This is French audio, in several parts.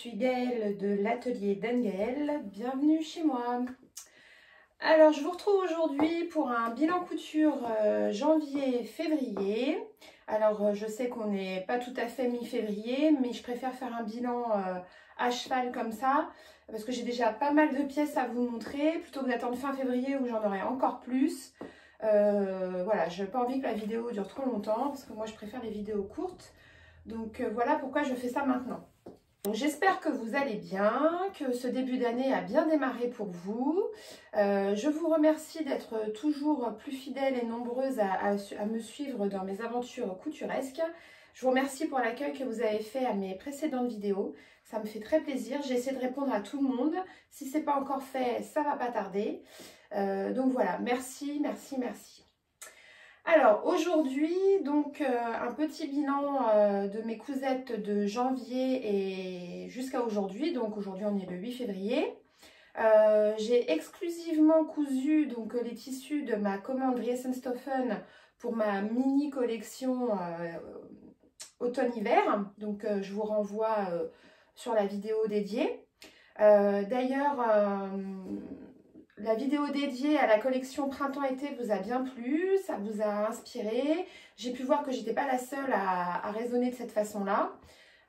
suis Gaëlle de l'atelier d'Anne-Gaëlle, bienvenue chez moi. Alors je vous retrouve aujourd'hui pour un bilan couture janvier-février. Alors je sais qu'on n'est pas tout à fait mi-février, mais je préfère faire un bilan à cheval comme ça, parce que j'ai déjà pas mal de pièces à vous montrer, plutôt que d'attendre fin février où j'en aurai encore plus. Voilà, je n'ai pas envie que la vidéo dure trop longtemps, parce que moi je préfère les vidéos courtes. Donc voilà pourquoi je fais ça maintenant. J'espère que vous allez bien, que ce début d'année a bien démarré pour vous. Je vous remercie d'être toujours plus fidèles et nombreuses à me suivre dans mes aventures couturesques. Je vous remercie pour l'accueil que vous avez fait à mes précédentes vidéos. Ça me fait très plaisir. J'essaie de répondre à tout le monde. Si ce n'est pas encore fait, ça ne va pas tarder. Donc voilà, merci, merci, merci. Alors aujourd'hui, donc un petit bilan de mes cousettes de janvier et jusqu'à aujourd'hui. Donc aujourd'hui on est le 8 février. J'ai exclusivement cousu donc les tissus de ma commande Riesenstoffen pour ma mini collection automne-hiver. Donc je vous renvoie sur la vidéo dédiée. D'ailleurs, la vidéo dédiée à la collection printemps-été vous a bien plu, ça vous a inspiré. J'ai pu voir que j'étais pas la seule à raisonner de cette façon-là.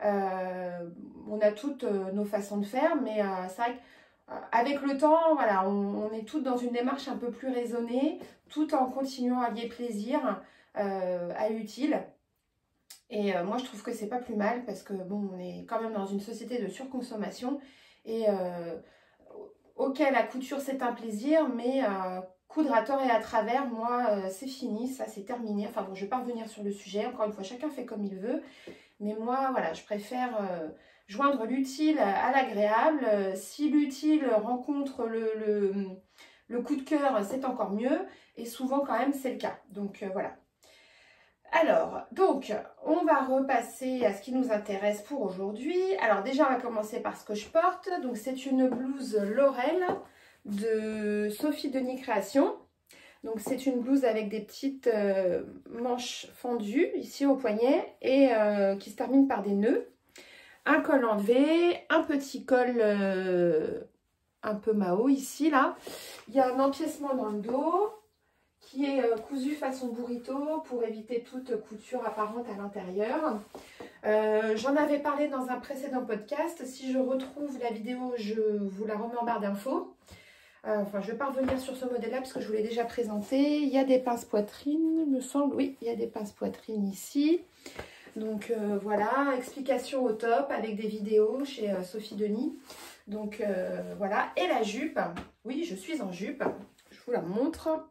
On a toutes nos façons de faire, mais c'est vrai qu'avec le temps, voilà, on est toutes dans une démarche un peu plus raisonnée, tout en continuant à lier plaisir à utile. Et moi, je trouve que c'est pas plus mal parce que bon, on est quand même dans une société de surconsommation et ok, la couture c'est un plaisir, mais coudre à tort et à travers, moi c'est fini, ça c'est terminé. Enfin bon, je ne vais pas revenir sur le sujet, encore une fois, chacun fait comme il veut. Mais moi, voilà, je préfère joindre l'utile à l'agréable. Si l'utile rencontre le coup de cœur, c'est encore mieux. Et souvent quand même, c'est le cas. Donc voilà. Alors, donc, on va repasser à ce qui nous intéresse pour aujourd'hui. Alors déjà, on va commencer par ce que je porte. Donc, c'est une blouse Laurel de Sophie Denis Création. Donc, c'est une blouse avec des petites manches fendues ici au poignet et qui se termine par des nœuds. Un col enlevé, un petit col un peu Mao ici, là. Il y a un empiècement dans le dos qui est cousu façon burrito pour éviter toute couture apparente à l'intérieur. J'en avais parlé dans un précédent podcast. Si je retrouve la vidéo, je vous la remets en barre d'infos. Enfin, je ne vais pas revenir sur ce modèle-là parce que je vous l'ai déjà présenté. Il y a des pinces poitrine, il me semble. Oui, il y a des pinces poitrine ici. Donc voilà, explication au top avec des vidéos chez Sophie Denis. Donc voilà, et la jupe. Oui, je suis en jupe. Je vous la montre.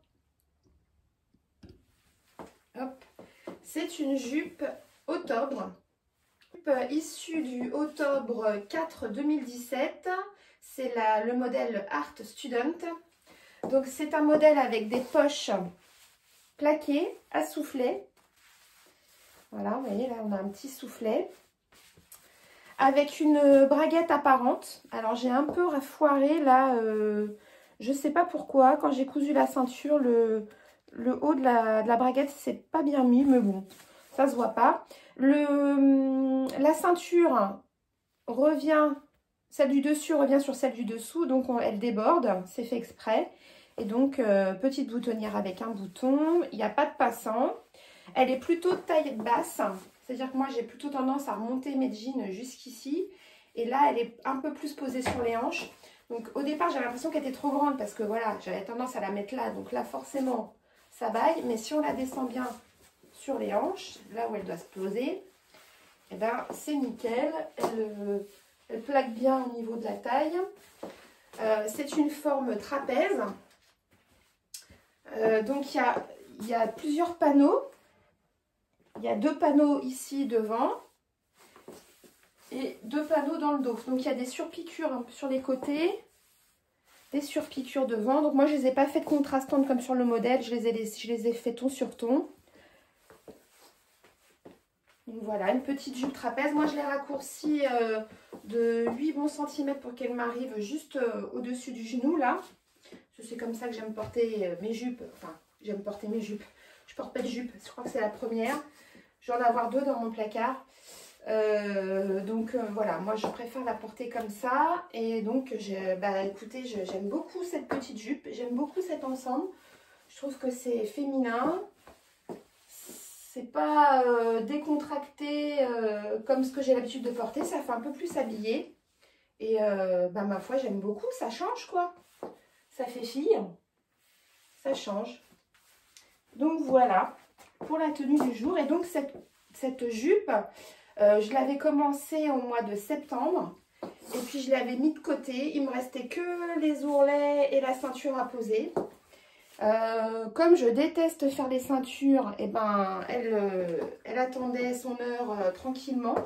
Hop, c'est une jupe octobre, issue du octobre 4 2017. C'est le modèle Art Student. Donc c'est un modèle avec des poches plaquées à soufflet. Voilà, vous voyez là on a un petit soufflet. Avec une braguette apparente. Alors j'ai un peu foiré là, je ne sais pas pourquoi. Quand j'ai cousu la ceinture, le haut de la braguette, c'est pas bien mis, mais bon, ça se voit pas. La ceinture revient, celle du dessus revient sur celle du dessous, donc elle déborde, c'est fait exprès. Et donc, petite boutonnière avec un bouton, il n'y a pas de passant. Elle est plutôt taille basse, c'est-à-dire que moi, j'ai plutôt tendance à remonter mes jeans jusqu'ici. Et là, elle est un peu plus posée sur les hanches. Donc, au départ, j'avais l'impression qu'elle était trop grande parce que voilà, j'avais tendance à la mettre là. Donc là, forcément, ça baille, mais si on la descend bien sur les hanches, là où elle doit se poser, eh ben, c'est nickel. Elle plaque bien au niveau de la taille. C'est une forme trapèze. Donc il y a plusieurs panneaux. Il y a 2 panneaux ici devant et 2 panneaux dans le dos. Donc il y a des surpiqûres sur les côtés. Des surpiqûres devant. Donc moi je les ai pas faites contrastantes comme sur le modèle, je les ai fait ton sur ton. Donc voilà, une petite jupe trapèze. Moi je l'ai raccourcie de 8 bons centimètres pour qu'elle m'arrive juste au-dessus du genou là. C'est comme ça que j'aime porter mes jupes. Enfin, j'aime porter mes jupes. Je porte pas de jupe, je crois que c'est la première. Je vais en avoir 2 dans mon placard. Voilà, moi je préfère la porter comme ça. Et donc, écoutez, j'aime beaucoup cette petite jupe. J'aime beaucoup cet ensemble. Je trouve que c'est féminin. C'est pas décontracté comme ce que j'ai l'habitude de porter. Ça fait un peu plus habillé. Et ma foi, j'aime beaucoup. Ça change quoi. Ça fait fille. Ça change. Donc voilà pour la tenue du jour. Et donc cette jupe, je l'avais commencée au mois de septembre. Et puis je l'avais mis de côté. Il me restait que les ourlets et la ceinture à poser. Comme je déteste faire les ceintures, et elle attendait son heure tranquillement.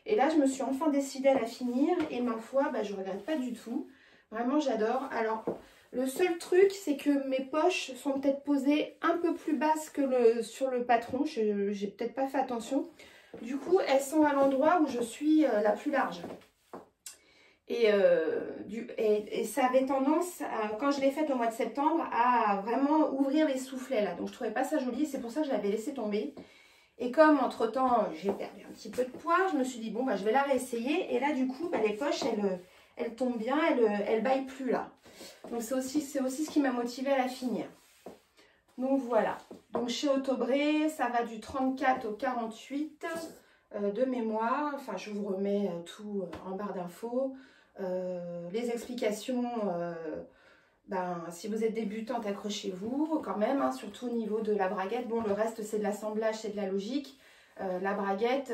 Et là, je me suis enfin décidée à la finir. Et ma foi, je ne regrette pas du tout. Vraiment, j'adore. Alors, le seul truc, c'est que mes poches sont peut-être posées un peu plus basses que sur le patron. Je n'ai peut-être pas fait attention. Du coup, elles sont à l'endroit où je suis la plus large. Et ça avait tendance, quand je l'ai faite au mois de septembre, à vraiment ouvrir les soufflets là. Donc je trouvais pas ça joli, c'est pour ça que je l'avais laissé tomber. Et comme entre temps j'ai perdu un petit peu de poids, je me suis dit bon je vais la réessayer. Et là du coup les poches elles tombent bien, elles baillent plus là. Donc c'est aussi ce qui m'a motivée à la finir. Donc voilà. Donc chez Autobré, ça va du 34 au 48 de mémoire. Enfin je vous remets tout en barre d'infos. Les explications, si vous êtes débutante, accrochez-vous quand même, hein, surtout au niveau de la braguette. Bon, le reste, c'est de l'assemblage, c'est de la logique. La braguette,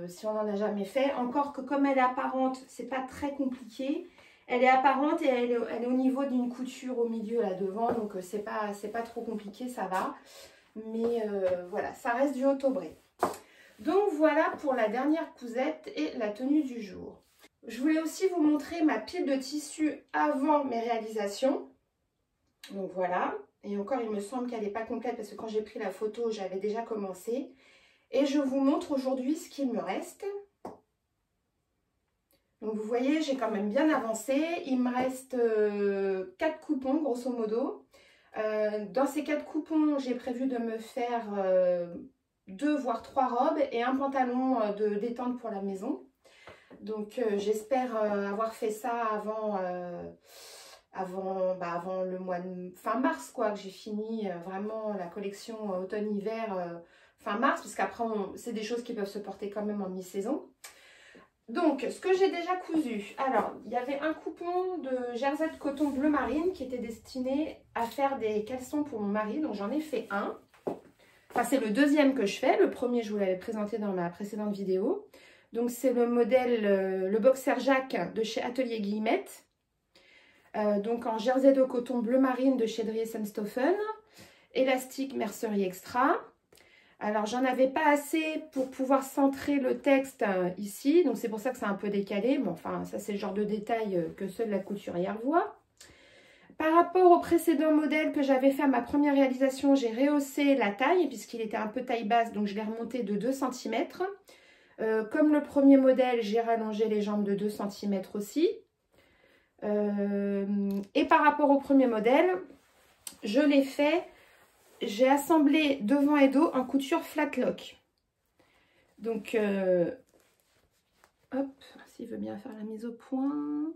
si on n'en a jamais fait, encore que comme elle est apparente, c'est pas très compliqué. Elle est apparente et elle est au niveau d'une couture au milieu là devant, donc c'est pas trop compliqué, ça va. Mais voilà, ça reste du Autobré. Donc voilà pour la dernière cousette et la tenue du jour. Je voulais aussi vous montrer ma pile de tissu avant mes réalisations. Donc voilà. Et encore, il me semble qu'elle n'est pas complète parce que quand j'ai pris la photo, j'avais déjà commencé. Et je vous montre aujourd'hui ce qu'il me reste. Donc vous voyez, j'ai quand même bien avancé. Il me reste 4 coupons, grosso modo. Dans ces 4 coupons, j'ai prévu de me faire 2 voire 3 robes et un pantalon de détente pour la maison. Donc j'espère avoir fait ça avant le mois de fin mars, quoi, que j'ai fini vraiment la collection automne-hiver fin mars, parce qu'après c'est des choses qui peuvent se porter quand même en mi-saison. Donc ce que j'ai déjà cousu, alors il y avait un coupon de jersey de coton bleu marine qui était destiné à faire des caleçons pour mon mari, donc j'en ai fait un. Enfin c'est le deuxième que je fais, le premier je vous l'avais présenté dans ma précédente vidéo. Donc c'est le modèle, le boxer Jacques de chez Atelier Guillemette. Donc en jersey de coton bleu marine de chez Dries & Stoffen. Élastique mercerie extra. Alors j'en avais pas assez pour pouvoir centrer le texte ici. Donc c'est pour ça que c'est un peu décalé. Bon enfin ça c'est le genre de détail que seule la couturière voit. Par rapport au précédent modèle que j'avais fait à ma première réalisation, j'ai rehaussé la taille puisqu'il était un peu taille basse. Donc je l'ai remonté de 2 cm. Comme le premier modèle, j'ai rallongé les jambes de 2 cm aussi. Et par rapport au premier modèle, je l'ai fait, j'ai assemblé devant et dos en couture flat lock. Donc, hop, s'il veut bien faire la mise au point.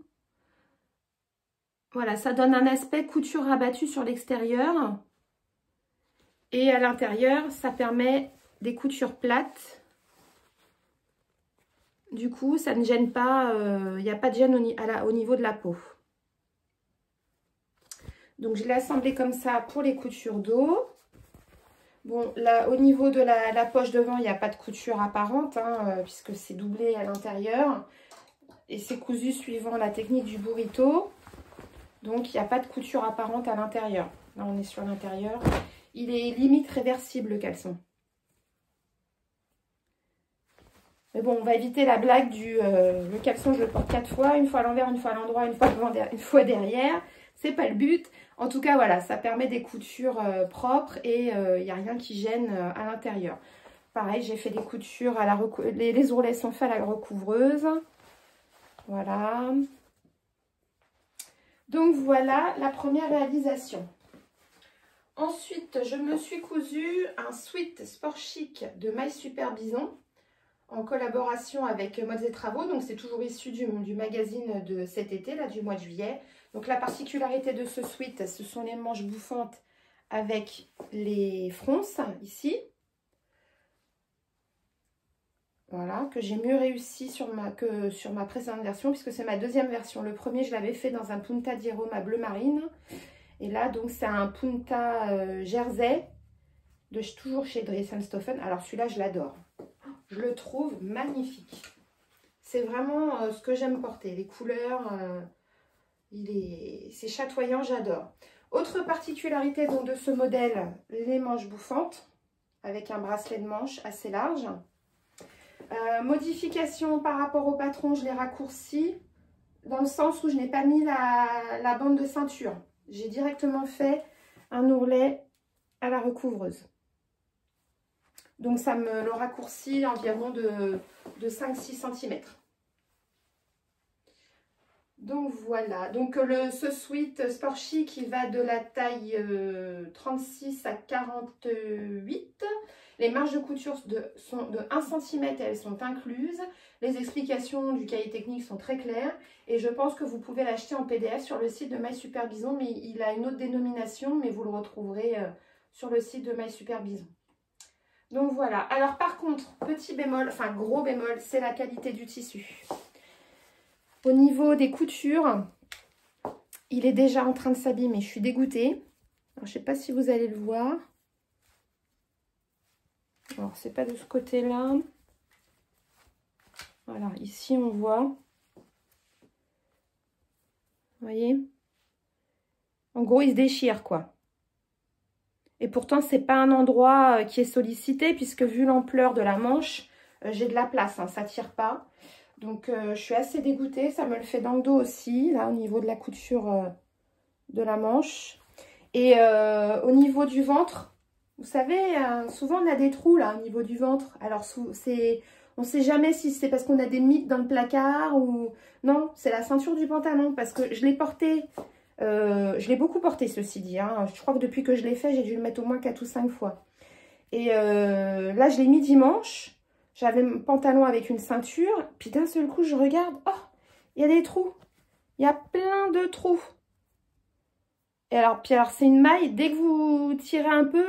Voilà, ça donne un aspect couture rabattue sur l'extérieur. Et à l'intérieur, ça permet des coutures plates. Du coup, ça ne gêne pas, il n'y a pas de gêne au niveau de la peau. Donc, je l'ai assemblé comme ça pour les coutures dos. Bon, là, au niveau de la poche devant, il n'y a pas de couture apparente, hein, puisque c'est doublé à l'intérieur. Et c'est cousu suivant la technique du burrito. Donc, il n'y a pas de couture apparente à l'intérieur. Là, on est sur l'intérieur. Il est limite réversible, le caleçon. Mais bon, on va éviter la blague du le caleçon, je le porte 4 fois, une fois à l'envers, une fois à l'endroit, une fois devant, une fois derrière. C'est pas le but. En tout cas, voilà, ça permet des coutures propres et il n'y a rien qui gêne à l'intérieur. Pareil, j'ai fait des coutures à la les ourlets sont faits à la recouvreuse. Voilà. Donc voilà la première réalisation. Ensuite, je me suis cousu un sweat sport chic de My Super Bison en collaboration avec Modes et Travaux. Donc, c'est toujours issu du magazine de cet été, là, du mois de juillet. Donc, la particularité de ce sweat, ce sont les manches bouffantes avec les fronces, ici. Voilà, que j'ai mieux réussi que sur ma précédente version, puisque c'est ma deuxième version. Le premier, je l'avais fait dans un punta di Roma bleu marine. Et là, donc, c'est un punta jersey, toujours chez Dries & Stoffen. Alors, celui-là, je l'adore. Je le trouve magnifique. C'est vraiment ce que j'aime porter. Les couleurs, c'est chatoyant, j'adore. Autre particularité donc, de ce modèle, les manches bouffantes, avec un bracelet de manche assez large. Modification par rapport au patron, je l'ai raccourci dans le sens où je n'ai pas mis la bande de ceinture. J'ai directement fait un ourlet à la recouvreuse. Donc ça me le raccourcit environ de 5-6 cm. Donc voilà, donc ce sweat sport chic il va de la taille 36 à 48. Les marges de couture sont de 1 cm et elles sont incluses. Les explications du cahier technique sont très claires. Et je pense que vous pouvez l'acheter en PDF sur le site de My Super Bison. Mais il a une autre dénomination, mais vous le retrouverez sur le site de My Super Bison. Donc voilà. Alors par contre, petit bémol, enfin gros bémol, c'est la qualité du tissu. Au niveau des coutures, il est déjà en train de s'abîmer. Je suis dégoûtée. Alors, je ne sais pas si vous allez le voir. Alors, c'est pas de ce côté-là. Voilà, ici, on voit. Vous voyez? En gros, il se déchire, quoi. Et pourtant, c'est pas un endroit qui est sollicité, puisque vu l'ampleur de la manche, j'ai de la place, hein, ça tire pas. Donc, je suis assez dégoûtée. Ça me le fait dans le dos aussi, là, au niveau de la couture de la manche. Et au niveau du ventre, vous savez, souvent, on a des trous, là, au niveau du ventre. Alors, on ne sait jamais si c'est parce qu'on a des mites dans le placard ou... Non, c'est la ceinture du pantalon, parce que je l'ai porté... je l'ai beaucoup porté, ceci dit. Hein. Je crois que depuis que je l'ai fait, j'ai dû le mettre au moins 4 ou 5 fois. Et là, je l'ai mis dimanche. J'avais mon pantalon avec une ceinture. Puis d'un seul coup, je regarde. Oh, il y a des trous. Il y a plein de trous. Et alors, c'est une maille. Dès que vous tirez un peu,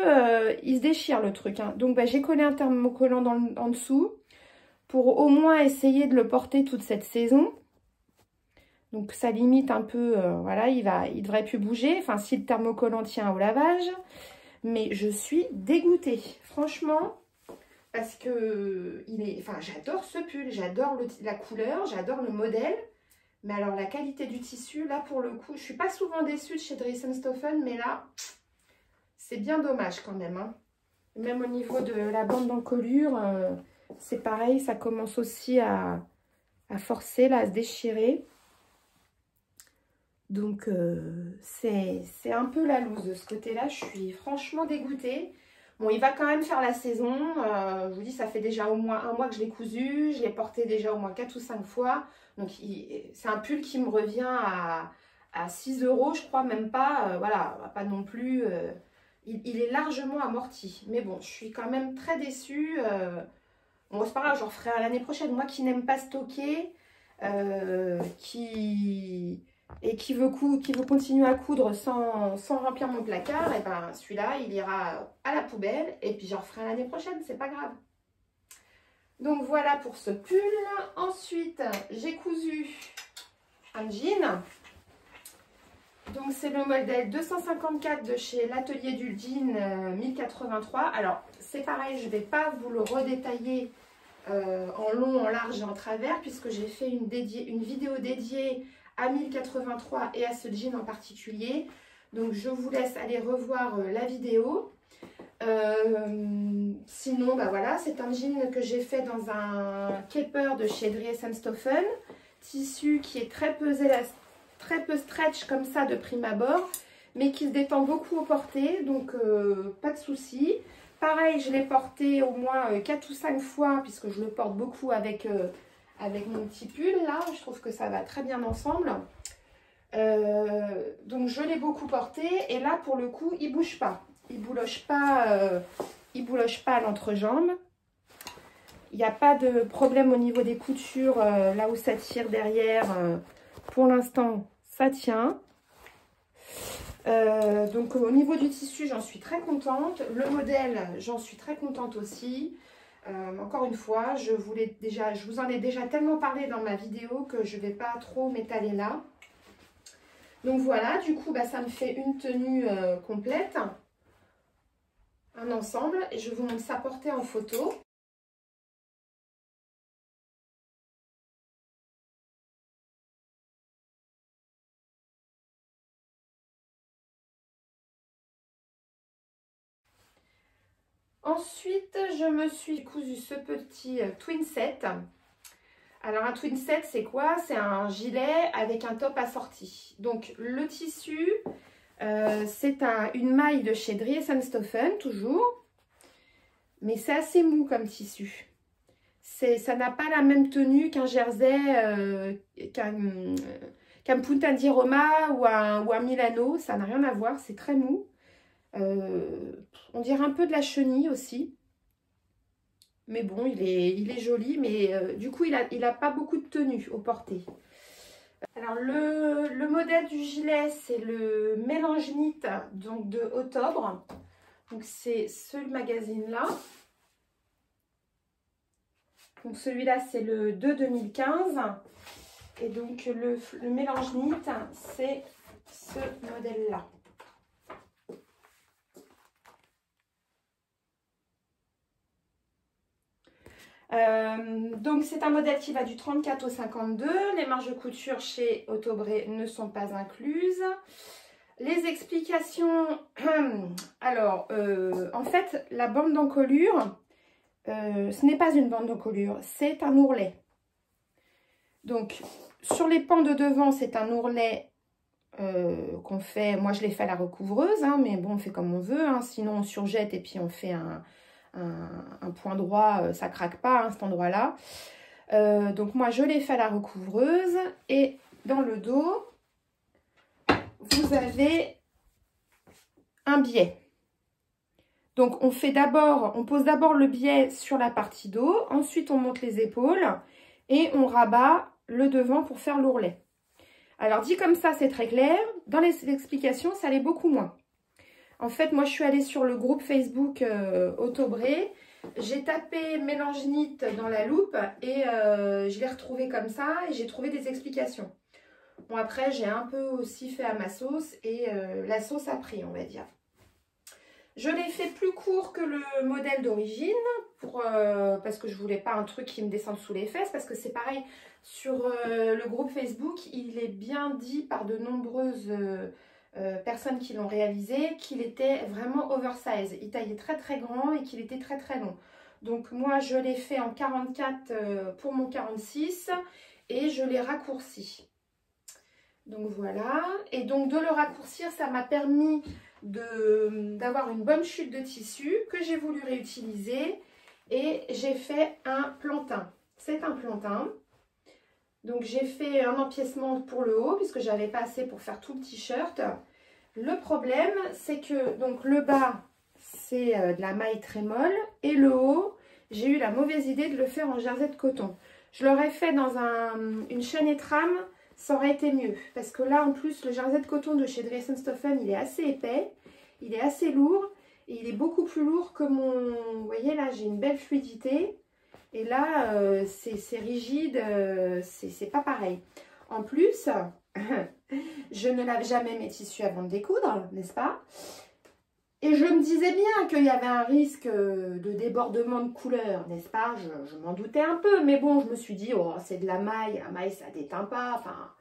il se déchire le truc. Hein. Donc, j'ai collé un thermocollant en dessous pour au moins essayer de le porter toute cette saison. Donc, ça limite un peu. Voilà, il devrait plus bouger. Enfin, si le thermocollant tient au lavage. Mais je suis dégoûtée. Franchement... Parce que j'adore ce pull, j'adore la couleur, j'adore le modèle. Mais alors la qualité du tissu, là pour le coup, je ne suis pas souvent déçue de chez Dries & Stoffen, mais là, c'est bien dommage quand même. Hein. Même au niveau de la bande d'encolure, c'est pareil, ça commence aussi à forcer, là, à se déchirer. Donc c'est un peu la loose de ce côté-là, je suis franchement dégoûtée. Bon, il va quand même faire la saison. Je vous dis, ça fait déjà au moins 1 mois que je l'ai cousu. Je l'ai porté déjà au moins 4 ou 5 fois. Donc, c'est un pull qui me revient à 6 €, je crois, même pas. Voilà, pas non plus. Il est largement amorti. Mais bon, je suis quand même très déçue. Bon, c'est pas grave, j'en referai à l'année prochaine. Moi qui n'aime pas stocker, qui veut continuer à coudre sans remplir mon placard, et ben celui-là, il ira à la poubelle et puis j'en referai l'année prochaine, c'est pas grave. Donc voilà pour ce pull. Ensuite, j'ai cousu un jean. Donc c'est le modèle 254 de chez l'Atelier du Jean 1083. Alors c'est pareil, je ne vais pas vous le redétailler en long, en large et en travers, puisque j'ai fait une vidéo dédiée à 1083 et à ce jean en particulier. Donc je vous laisse aller revoir la vidéo. Sinon, voilà, c'est un jean que j'ai fait dans un caper de chez Dries & Stoffen. Tissu qui est très peu stretch comme ça de prime abord, mais qui se détend beaucoup au porté, donc pas de souci. Pareil, je l'ai porté au moins 4 ou 5 fois, puisque je le porte beaucoup avec mon petit pull là. Je trouve que ça va très bien ensemble. Donc je l'ai beaucoup porté, et là pour le coup il bouge pas. Il bouloche pas à l'entrejambe. Il n'y a pas de problème au niveau des coutures, là où ça tire derrière. Pour l'instant, ça tient. Donc au niveau du tissu, j'en suis très contente. Le modèle, j'en suis très contente aussi. Encore une fois, je vous en ai déjà tellement parlé dans ma vidéo que je ne vais pas trop m'étaler là. Donc voilà, du coup, bah, ça me fait une tenue complète, un ensemble. Et je vous montre ça porté en photo. Ensuite, je me suis cousu ce petit twin set. Alors, un twin set, c'est quoi? C'est un gilet avec un top assorti. Donc, le tissu, c'est une maille de chez Dries & Stoffen, toujours. Mais c'est assez mou comme tissu. Ça n'a pas la même tenue qu'un jersey, qu'un Punta di Roma ou un Milano. Ça n'a rien à voir, c'est très mou. On dirait un peu de la chenille aussi. Mais bon, il est joli, mais du coup, il a pas beaucoup de tenue au porté. Alors, le modèle du gilet, c'est le mélange knit donc de Octobre. Donc, c'est ce magazine-là. Donc, celui-là, c'est le 2 2015. Et donc, le mélange knit, c'est ce modèle-là. Donc c'est un modèle qui va du 34 au 52. Les marges de couture chez Autobré ne sont pas incluses. Les explications, alors en fait la bande d'encolure, ce n'est pas une bande d'encolure, c'est un ourlet. Donc sur les pans de devant c'est un ourlet qu'on fait, moi je l'ai fait à la recouvreuse, hein, mais bon on fait comme on veut, hein, sinon on surjette et puis on fait un point droit, ça craque pas hein, cet endroit là. Donc moi je l'ai fait à la recouvreuse et dans le dos vous avez un biais. Donc on pose d'abord le biais sur la partie dos, ensuite on monte les épaules et on rabat le devant pour faire l'ourlet. Alors dit comme ça c'est très clair, dans les explications ça l'est beaucoup moins. En fait, moi, je suis allée sur le groupe Facebook Autobré. J'ai tapé mélange knit dans la loupe et je l'ai retrouvé comme ça et j'ai trouvé des explications. Bon, après, j'ai un peu aussi fait à ma sauce et la sauce a pris, on va dire. Je l'ai fait plus court que le modèle d'origine parce que je voulais pas un truc qui me descende sous les fesses parce que c'est pareil, sur le groupe Facebook, il est bien dit par de nombreuses... personnes qui l'ont réalisé, qu'il était vraiment oversize. Il taillait très très grand et qu'il était très très long. Donc moi je l'ai fait en 44 pour mon 46 et je l'ai raccourci. Donc voilà. Et donc de le raccourcir, ça m'a permis d'avoir une bonne chute de tissu que j'ai voulu réutiliser. Et j'ai fait un plantain. C'est un plantain. Donc j'ai fait un empiècement pour le haut puisque j'avais pas assez pour faire tout le t-shirt. Le problème c'est que donc le bas c'est de la maille très molle et le haut j'ai eu la mauvaise idée de le faire en jersey de coton. Je l'aurais fait dans une chaîne et trame, ça aurait été mieux parce que là en plus le jersey de coton de chez Dries & Stoffen il est assez épais, il est assez lourd et il est beaucoup plus lourd que mon... Vous voyez là j'ai une belle fluidité. Et là, c'est rigide, c'est pas pareil. En plus, je ne lave jamais mes tissus avant de découdre, n'est-ce pas? Et je me disais bien qu'il y avait un risque de débordement de couleur, n'est-ce pas? Je m'en doutais un peu, mais bon, je me suis dit, oh, c'est de la maille ça déteint pas, enfin...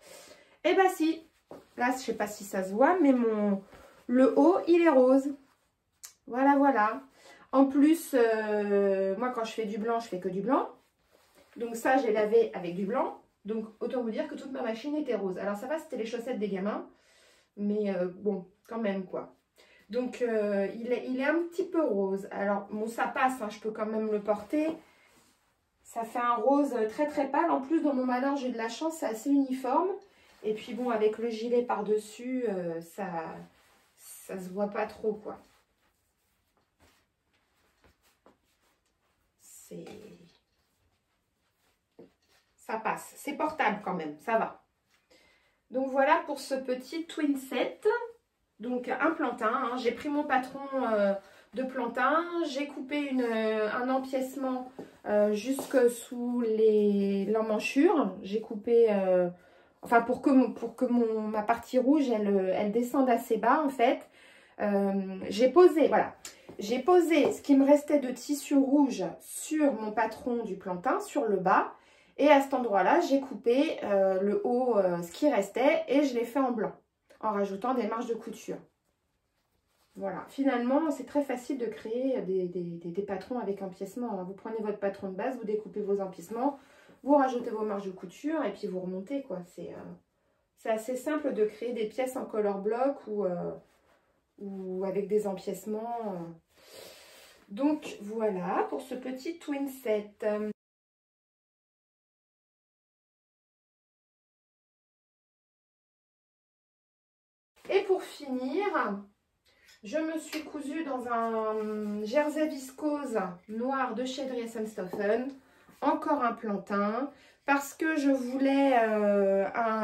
Eh ben si, là, je sais pas si ça se voit, mais le haut, il est rose. Voilà, voilà. En plus, moi, quand je fais du blanc, je fais que du blanc. Donc ça, j'ai lavé avec du blanc. Donc, autant vous dire que toute ma machine était rose. Alors, ça va, c'était les chaussettes des gamins. Mais bon, quand même, quoi. Donc, il est un petit peu rose. Alors, bon, ça passe, hein, je peux quand même le porter. Ça fait un rose très, très pâle. En plus, dans mon manoir, j'ai de la chance, c'est assez uniforme. Et puis, bon, avec le gilet par-dessus, ça se voit pas trop, quoi. ça passe. C'est portable quand même, ça va. Donc voilà pour ce petit twin set. Donc un plantain, hein. J'ai pris mon patron de plantain, j'ai coupé un empiècement jusque sous l'emmanchure. J'ai coupé, enfin pour que ma partie rouge, elle descende assez bas en fait. J'ai posé, voilà, j'ai posé ce qui me restait de tissu rouge sur mon patron du plantain, sur le bas. Et à cet endroit-là, j'ai coupé le haut, ce qui restait, et je l'ai fait en blanc, en rajoutant des marges de couture. Voilà, finalement, c'est très facile de créer des patrons avec empiècement. Vous prenez votre patron de base, vous découpez vos empiècements, vous rajoutez vos marges de couture, et puis vous remontez, quoi. C'est assez simple de créer des pièces en color block ou avec des empiècements. Donc, voilà pour ce petit twin set. Et pour finir, je me suis cousue dans un jersey viscose noir de chez Dries & Stoffen, encore un plantain, parce que je voulais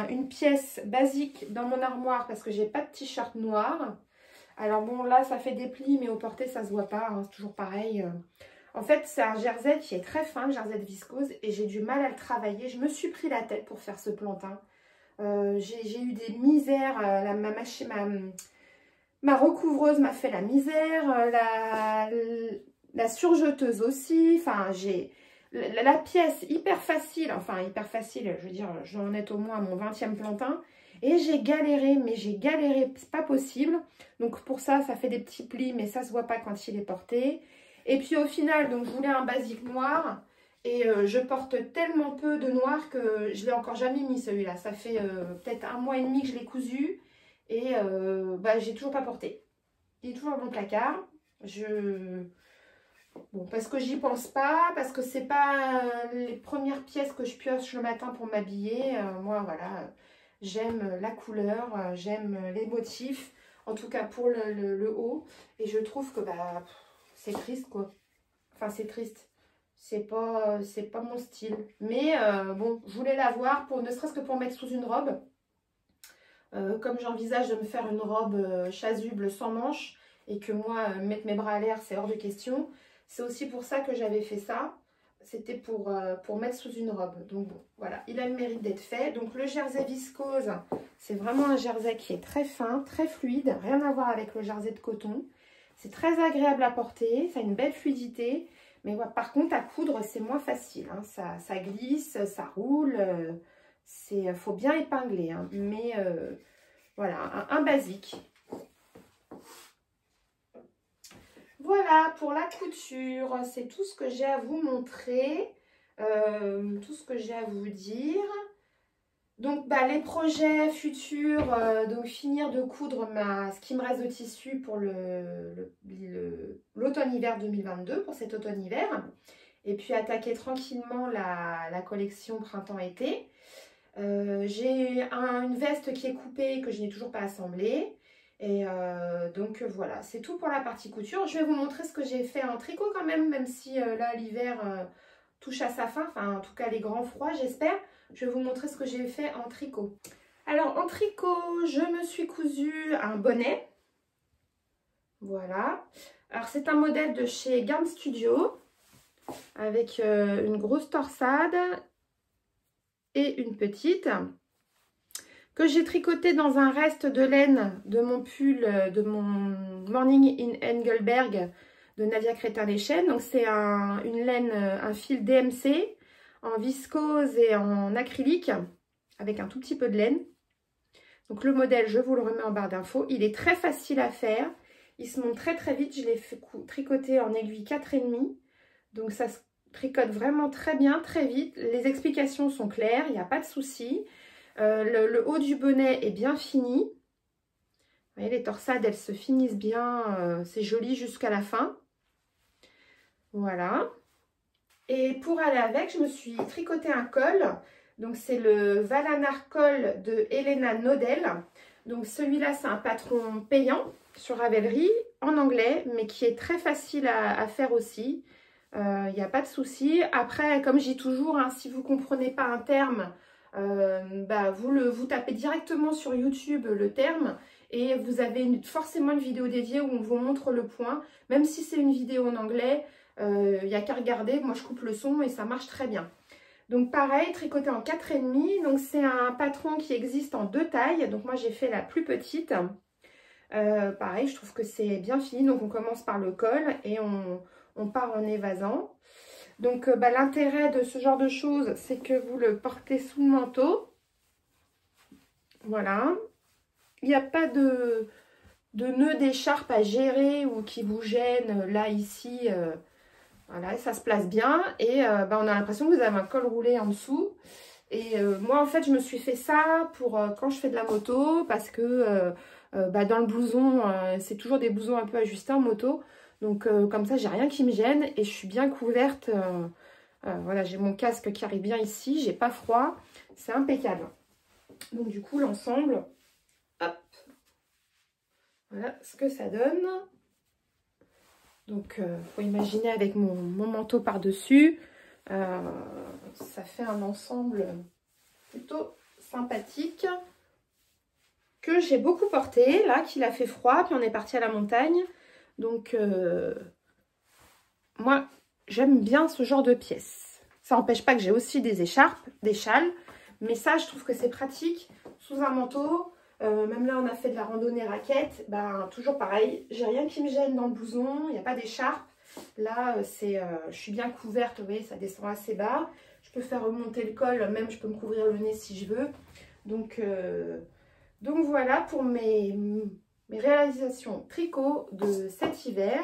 une pièce basique dans mon armoire, parce que j'ai pas de t-shirt noir. Alors bon, là, ça fait des plis, mais au porté, ça se voit pas, hein, c'est toujours pareil. En fait, c'est un jersey qui est très fin, le jersey de viscose, et j'ai du mal à le travailler. Je me suis pris la tête pour faire ce plantain. J'ai eu des misères, ma recouvreuse m'a fait la misère, la surjeteuse aussi, enfin j'ai la pièce hyper facile, je veux dire, j'en ai au moins à mon 20e plantain, et j'ai galéré, mais j'ai galéré, c'est pas possible. Donc pour ça, ça fait des petits plis, mais ça se voit pas quand il est porté. Et puis au final, donc je voulais un basique noir. Et je porte tellement peu de noir que je ne l'ai encore jamais mis celui-là. Ça fait peut-être 1 mois et demi que je l'ai cousu. Et j'ai toujours pas porté. Il est toujours dans mon placard. Bon, parce que j'y pense pas. Parce que c'est pas les premières pièces que je pioche le matin pour m'habiller. Moi, voilà. J'aime la couleur. J'aime les motifs. En tout cas pour le haut. Et je trouve que c'est triste, quoi. Enfin, c'est triste. C'est pas mon style. Mais bon, je voulais l'avoir pour ne serait-ce que pour mettre sous une robe. Comme j'envisage de me faire une robe chasuble sans manches et que moi, mettre mes bras à l'air, c'est hors de question. C'est aussi pour ça que j'avais fait ça. C'était pour mettre sous une robe. Donc bon, voilà, il a le mérite d'être fait. Donc le jersey viscose, c'est vraiment un jersey qui est très fin, très fluide. Rien à voir avec le jersey de coton. C'est très agréable à porter, ça a une belle fluidité. Mais ouais, par contre, à coudre, c'est moins facile. Hein. Ça glisse, ça roule. Faut bien épingler. Hein. Mais voilà, un basique. Voilà pour la couture. C'est tout ce que j'ai à vous montrer. Tout ce que j'ai à vous dire. Donc, les projets futurs, donc finir de coudre ce qui me reste de tissu pour l'automne-hiver 2022, pour cet automne-hiver. Et puis, attaquer tranquillement la collection printemps-été. J'ai une veste qui est coupée que je n'ai toujours pas assemblée. Et donc, voilà, c'est tout pour la partie couture. Je vais vous montrer ce que j'ai fait en tricot quand même si là, l'hiver touche à sa fin. Enfin, en tout cas, les grands froids, j'espère. Je vais vous montrer ce que j'ai fait en tricot. Alors, en tricot, je me suis cousu un bonnet. Voilà. Alors, c'est un modèle de chez Garn Studio avec une grosse torsade et une petite que j'ai tricoté dans un reste de laine de mon pull, de mon Morning in Engelberg de Nadia Crétin-Leschènes. Donc, c'est une laine, un fil DMC en viscose et en acrylique avec un tout petit peu de laine. Donc le modèle, je vous le remets en barre d'infos. Il est très facile à faire. Il se monte très très vite. Je l'ai fait tricoter en aiguille 4,5. Donc ça se tricote vraiment très bien, très vite. Les explications sont claires, il n'y a pas de souci. Le haut du bonnet est bien fini. Vous voyez, les torsades, elles se finissent bien. C'est joli jusqu'à la fin. Voilà. Et pour aller avec, je me suis tricoté un col. Donc, c'est le Valanar Col de Elena Nodel. Donc, celui-là, c'est un patron payant sur Ravelry, en anglais, mais qui est très facile à faire aussi. Il n'y a pas de souci. Après, comme je dis toujours, hein, si vous ne comprenez pas un terme, vous tapez directement sur YouTube le terme et vous avez forcément une vidéo dédiée où on vous montre le point. Même si c'est une vidéo en anglais, il n'y a qu'à regarder. Moi, je coupe le son et ça marche très bien. Donc pareil, tricoté en 4,5. Donc c'est un patron qui existe en 2 tailles. Donc moi, j'ai fait la plus petite. Pareil, je trouve que c'est bien fini. Donc on commence par le col et on part en évasant. Donc l'intérêt de ce genre de choses, c'est que vous le portez sous le manteau. Voilà. Il n'y a pas de nœud d'écharpe à gérer ou qui vous gêne là, ici. Voilà, ça se place bien. Et on a l'impression que vous avez un col roulé en dessous. Et moi, en fait, je me suis fait ça pour quand je fais de la moto. Parce que dans le blouson, c'est toujours des blousons un peu ajustés en moto. Donc comme ça, j'ai rien qui me gêne et je suis bien couverte. Voilà, j'ai mon casque qui arrive bien ici, j'ai pas froid, c'est impeccable. Donc du coup, l'ensemble, hop, voilà ce que ça donne. Donc, faut imaginer avec mon manteau par-dessus, ça fait un ensemble plutôt sympathique que j'ai beaucoup porté, là, qu'il a fait froid, puis on est parti à la montagne. Donc, moi, j'aime bien ce genre de pièces. Ça n'empêche pas que j'ai aussi des écharpes, des châles. Mais ça, je trouve que c'est pratique sous un manteau. Même là, on a fait de la randonnée raquette. Toujours pareil, j'ai rien qui me gêne dans le blouson. Il n'y a pas d'écharpe. Là, je suis bien couverte. Vous voyez, ça descend assez bas. Je peux faire remonter le col. Même, je peux me couvrir le nez si je veux. Donc voilà pour mes réalisations tricot de cet hiver.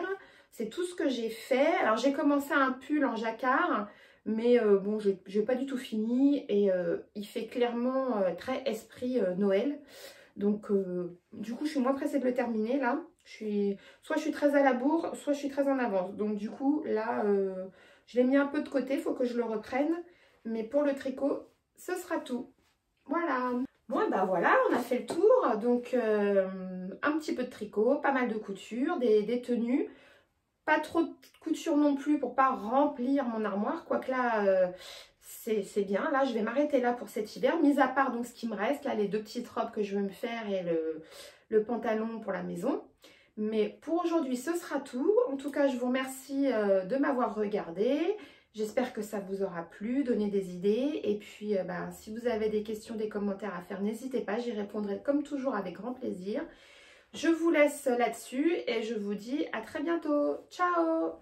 C'est tout ce que j'ai fait. Alors, j'ai commencé un pull en jacquard, mais bon, je n'ai pas du tout fini. Et il fait clairement très esprit Noël. Donc, du coup, je suis moins pressée de le terminer, là. Soit je suis très à la bourre, soit je suis très en avance. Donc, du coup, là, je l'ai mis un peu de côté. Il faut que je le reprenne. Mais pour le tricot, ce sera tout. Voilà. Bon, et voilà, on a fait le tour. Donc, un petit peu de tricot, pas mal de couture, des tenues. Pas trop de couture non plus pour pas remplir mon armoire. Quoique là, c'est bien. Là, je vais m'arrêter là pour cet hiver. Mis à part donc ce qui me reste, là, les 2 petites robes que je veux me faire et le pantalon pour la maison. Mais pour aujourd'hui, ce sera tout. En tout cas, je vous remercie de m'avoir regardé. J'espère que ça vous aura plu, donné des idées. Et puis, si vous avez des questions, des commentaires à faire, n'hésitez pas. J'y répondrai comme toujours avec grand plaisir. Je vous laisse là-dessus et je vous dis à très bientôt. Ciao!